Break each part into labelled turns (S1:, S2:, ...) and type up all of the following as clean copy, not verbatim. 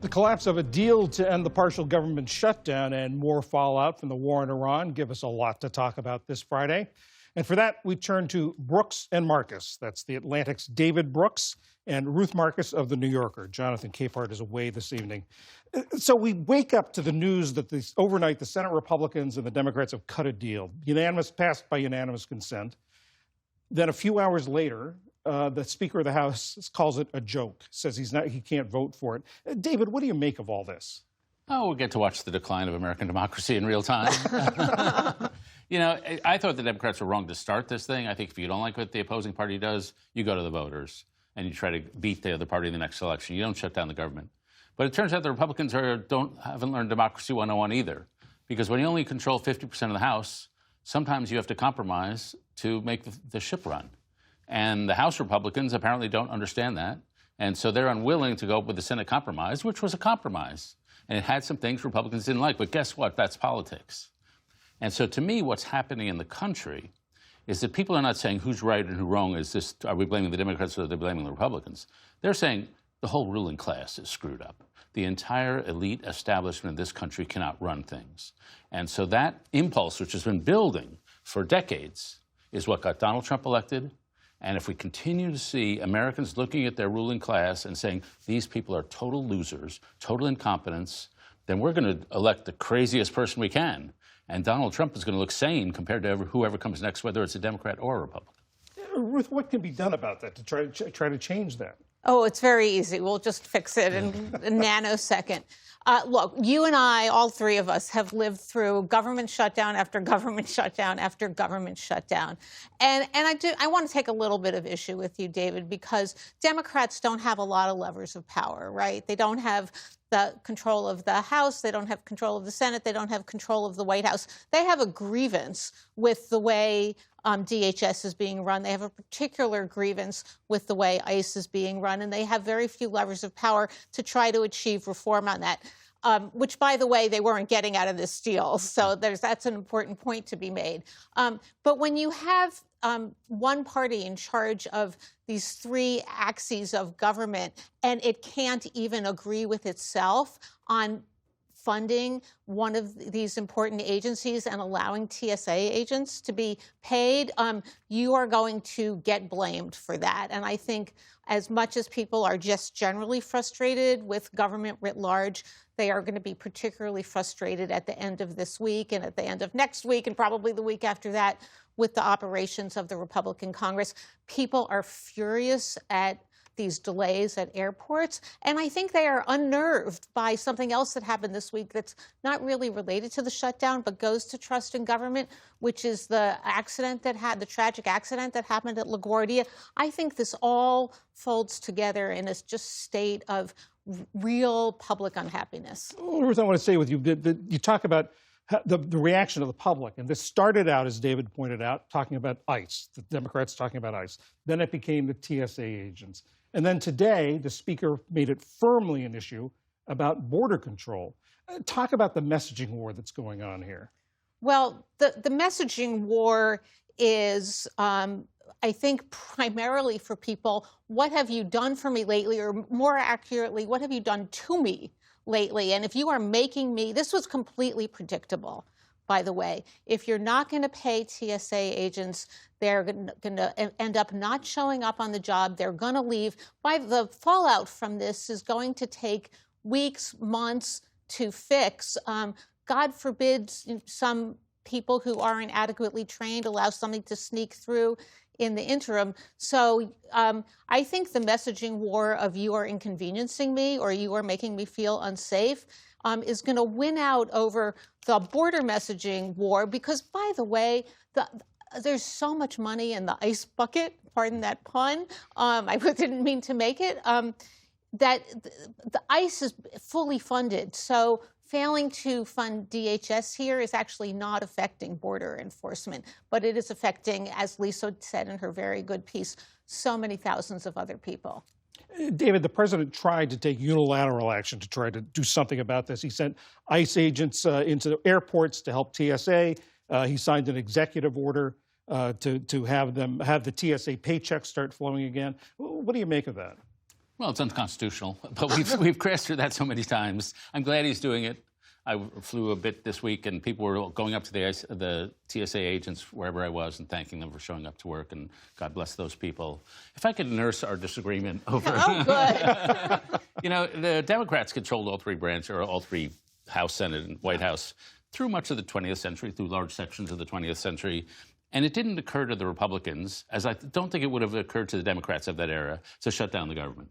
S1: The collapse of a deal to end the partial government shutdown and more fallout from the war in Iran give us a lot to talk about this Friday. And for that, we turn to Brooks and Marcus. That's the Atlantic's David Brooks and Ruth Marcus of The New Yorker. Jonathan Capehart is away this evening. So we wake up to the news that overnight the Senate Republicans and the Democrats have cut a deal, passed by unanimous consent. Then a few hours later, the Speaker of the House calls it a joke, says he can't vote for it. David, what do you make of all this?
S2: Oh, we'll get to watch the decline of American democracy in real time. You know, I thought the Democrats were wrong to start this thing. I think if you don't like what the opposing party does, you go to the voters and you try to beat the other party in the next election. You don't shut down the government. But it turns out the Republicans haven't learned Democracy 101 either. Because when you only control 50% of the House, sometimes you have to compromise to make the ship run. And the House Republicans apparently don't understand that. And so they're unwilling to go with the Senate compromise, which was a compromise. And it had some things Republicans didn't like. But guess what? That's politics. And so to me, what's happening in the country is that people are not saying who's right and who's wrong. Are we blaming the Democrats or are they blaming the Republicans? They're saying the whole ruling class is screwed up. The entire elite establishment of this country cannot run things. And so that impulse, which has been building for decades, is what got Donald Trump elected. And if we continue to see Americans looking at their ruling class and saying these people are total losers, total incompetence, then we're going to elect the craziest person we can. And Donald Trump is going to look sane compared to whoever comes next, whether it's a Democrat or a Republican.
S1: Ruth, what can be done about that to try to change that?
S3: Oh, it's very easy. We'll just fix it in a nanosecond. Look, you and I, all three of us, have lived through government shutdown after government shutdown after government shutdown. And I want to take a little bit of issue with you, David, because Democrats don't have a lot of levers of power, right? They don't have the control of the House. They don't have control of the Senate. They don't have control of the White House. They have a grievance with the way DHS is being run. They have a particular grievance with the way ICE is being run, and they have very few levers of power to try to achieve reform on that, which, by the way, they weren't getting out of this deal. So that's an important point to be made. But when you have one party in charge of these three axes of government, and it can't even agree with itself on funding one of these important agencies and allowing TSA agents to be paid, you are going to get blamed for that. And I think as much as people are just generally frustrated with government writ large, they are going to be particularly frustrated at the end of this week and at the end of next week and probably the week after that with the operations of the Republican Congress. People are furious at these delays at airports. And I think they are unnerved by something else that happened this week that's not really related to the shutdown, but goes to trust in government, which is the tragic accident that happened at LaGuardia. I think this all folds together in a just state of real public unhappiness.
S1: Ruth, I want to say with you, you talk about the reaction of the public. And this started out, as David pointed out, talking about ICE, the Democrats talking about ICE. Then it became the TSA agents. And then today, the Speaker made it firmly an issue about border control. Talk about the messaging war that's going on here.
S3: Well, the messaging war is, I think, primarily for people, what have you done for me lately? Or more accurately, what have you done to me lately? And if you are making me, this was completely predictable, by the way. If you're not going to pay TSA agents, they're going to end up not showing up on the job. They're going to leave. The fallout from this is going to take weeks, months to fix. God forbid some people who aren't adequately trained allow something to sneak through in the interim. So I think the messaging war of you are inconveniencing me or you are making me feel unsafe is going to win out over the border messaging war because, by the way, there's so much money in the ICE bucket, pardon that pun, I didn't mean to make it, that the ICE is fully funded. So failing to fund DHS here is actually not affecting border enforcement, but it is affecting, as Lisa said in her very good piece, so many thousands of other people.
S1: David, the president tried to take unilateral action to try to do something about this. He sent ICE agents into airports to help TSA. He signed an executive order to have the TSA paychecks start flowing again. What do you make of that?
S2: Well, it's unconstitutional, but we've crashed through that so many times. I'm glad he's doing it. I flew a bit this week, and people were going up to the TSA agents wherever I was and thanking them for showing up to work, and God bless those people. If I could nurse our disagreement over...
S3: Oh, good.
S2: You know, the Democrats controlled all three branches, or all three House, Senate, and White House through much of the 20th century, through large sections of the 20th century. And it didn't occur to the Republicans, as I don't think it would have occurred to the Democrats of that era, to shut down the government,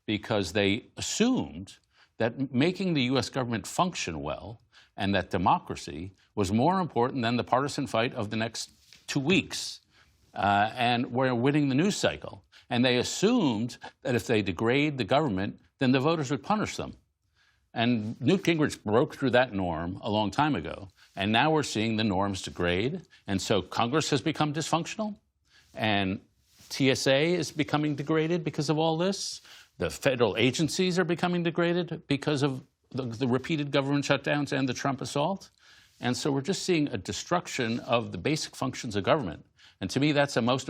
S2: because they assumed that making the U.S. government function well and that democracy was more important than the partisan fight of the next 2 weeks. And we're winning the news cycle. And they assumed that if they degrade the government, then the voters would punish them. And Newt Gingrich broke through that norm a long time ago. And now we're seeing the norms degrade. And so Congress has become dysfunctional. And TSA is becoming degraded because of all this. The federal agencies are becoming degraded because of the repeated government shutdowns and the Trump assault. And so we're just seeing a destruction of the basic functions of government. And to me, that's a more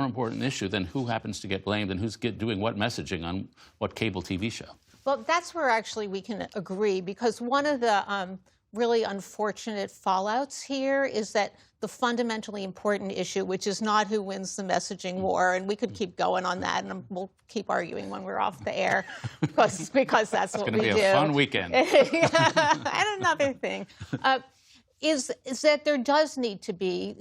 S2: important issue than who happens to get blamed and who's doing what messaging on what cable TV show.
S3: Well, that's where actually we can agree, because one of the really unfortunate fallouts here is that the fundamentally important issue, which is not who wins the messaging war, and we could keep going on that, and we'll keep arguing when we're off the air, because that's what we do.
S2: It's going to be a fun weekend.
S3: And another thing. Is that there does need to be,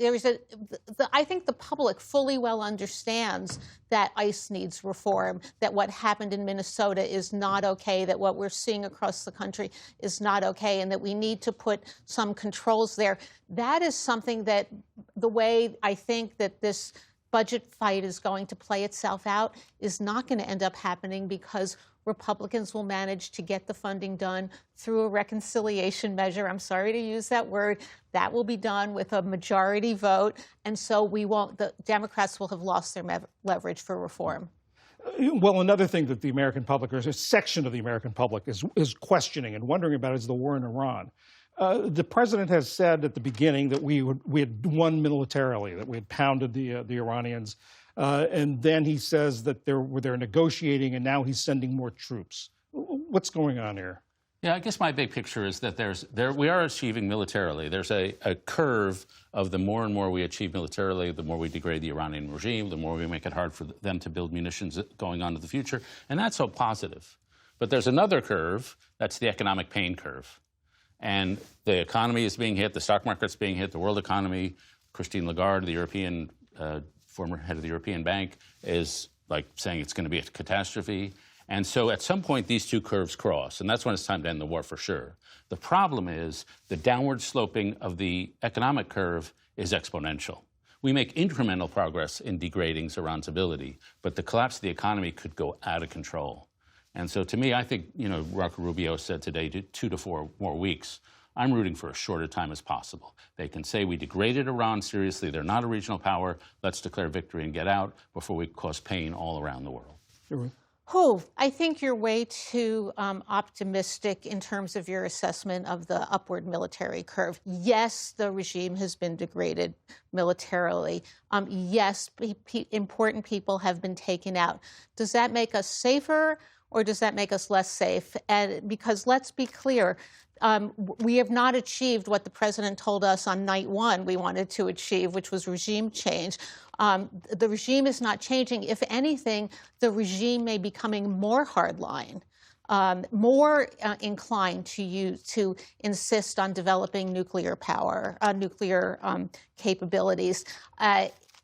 S3: I think the public fully well understands that ICE needs reform, that what happened in Minnesota is not okay, that what we're seeing across the country is not okay, and that we need to put some controls there. That is something that the way I think that this budget fight is going to play itself out is not going to end up happening, because Republicans will manage to get the funding done through a reconciliation measure. I'm sorry to use that word. That will be done with a majority vote. And so the Democrats will have lost their leverage for reform.
S1: Well, another thing that the American public, or a section of the American public, is questioning and wondering about is the war in Iran. The president has said at the beginning that we had won militarily, that we had pounded the Iranians. And then he says that they're negotiating, and now he's sending more troops. What's going on here?
S2: Yeah, I guess my big picture is that we are achieving militarily. There's a curve of the more and more we achieve militarily, the more we degrade the Iranian regime, the more we make it hard for them to build munitions going on to the future. And that's so positive. But there's another curve, that's the economic pain curve. And the economy is being hit, the stock market's being hit, the world economy. Christine Lagarde, the European former head of the European Bank, is like saying it's going to be a catastrophe. And so at some point, these two curves cross, and that's when it's time to end the war for sure. The problem is the downward sloping of the economic curve is exponential. We make incremental progress in degrading Iran's ability, but the collapse of the economy could go out of control. And so to me, I think, Marco Rubio said today 2 to 4 more weeks. I'm rooting for as short a time as possible. They can say we degraded Iran seriously. They're not a regional power. Let's declare victory and get out before we cause pain all around the world.
S3: I think you're way too optimistic in terms of your assessment of the upward military curve. Yes, the regime has been degraded militarily. Yes, important people have been taken out. Does that make us safer, or does that make us less safe? And because let's be clear, we have not achieved what the president told us on night one we wanted to achieve, which was regime change. The regime is not changing. If anything, the regime may be becoming more hardline, more inclined to insist on developing nuclear power, nuclear capabilities.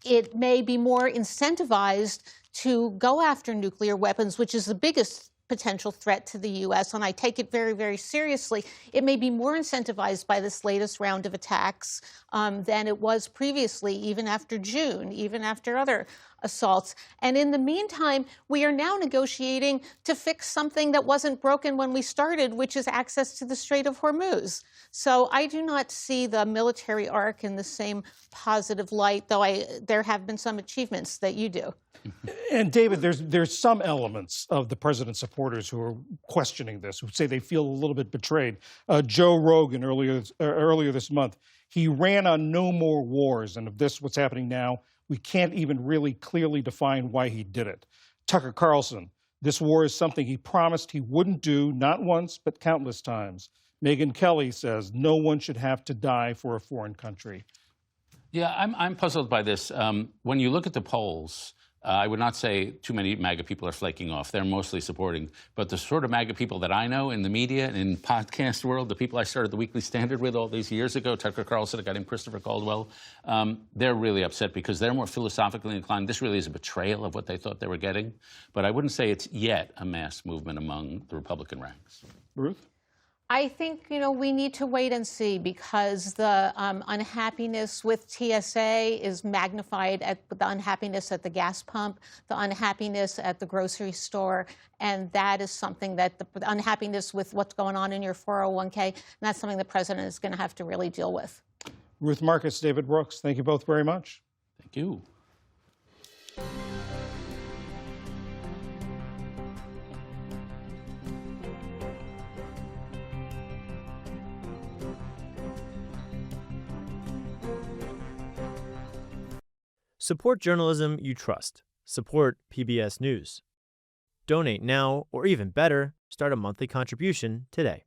S3: It may be more incentivized to go after nuclear weapons, which is the biggest potential threat to the U.S., and I take it very, very seriously. It may be more incentivized by this latest round of attacks than it was previously, even after June, even after other assaults. And in the meantime, we are now negotiating to fix something that wasn't broken when we started, which is access to the Strait of Hormuz. So I do not see the military arc in the same positive light, though there have been some achievements that you do.
S1: And David, there's some elements of the president's supporters who are questioning this, who say they feel a little bit betrayed. Joe Rogan earlier this month, he ran on no more wars, and of this, what's happening now, we can't even really clearly define why he did it. Tucker Carlson This war is something he promised he wouldn't do, not once, but countless times. Megyn Kelly says no one should have to die for a foreign country.
S2: Yeah, I'm puzzled by this. When you look at the polls, I would not say too many MAGA people are flaking off. They're mostly supporting. But the sort of MAGA people that I know in the media and in podcast world, the people I started the Weekly Standard with all these years ago, Tucker Carlson, a guy named Christopher Caldwell, they're really upset because they're more philosophically inclined. This really is a betrayal of what they thought they were getting. But I wouldn't say it's yet a mass movement among the Republican ranks.
S1: Ruth?
S3: I think, we need to wait and see because the unhappiness with TSA is magnified at the unhappiness at the gas pump, the unhappiness at the grocery store, and that is something that the unhappiness with what's going on in your 401k, and that's something the president is going to have to really deal with.
S1: Ruth Marcus, David Brooks, thank you both very much.
S2: Thank you.
S4: Support journalism you trust. Support PBS News. Donate now, or even better, start a monthly contribution today.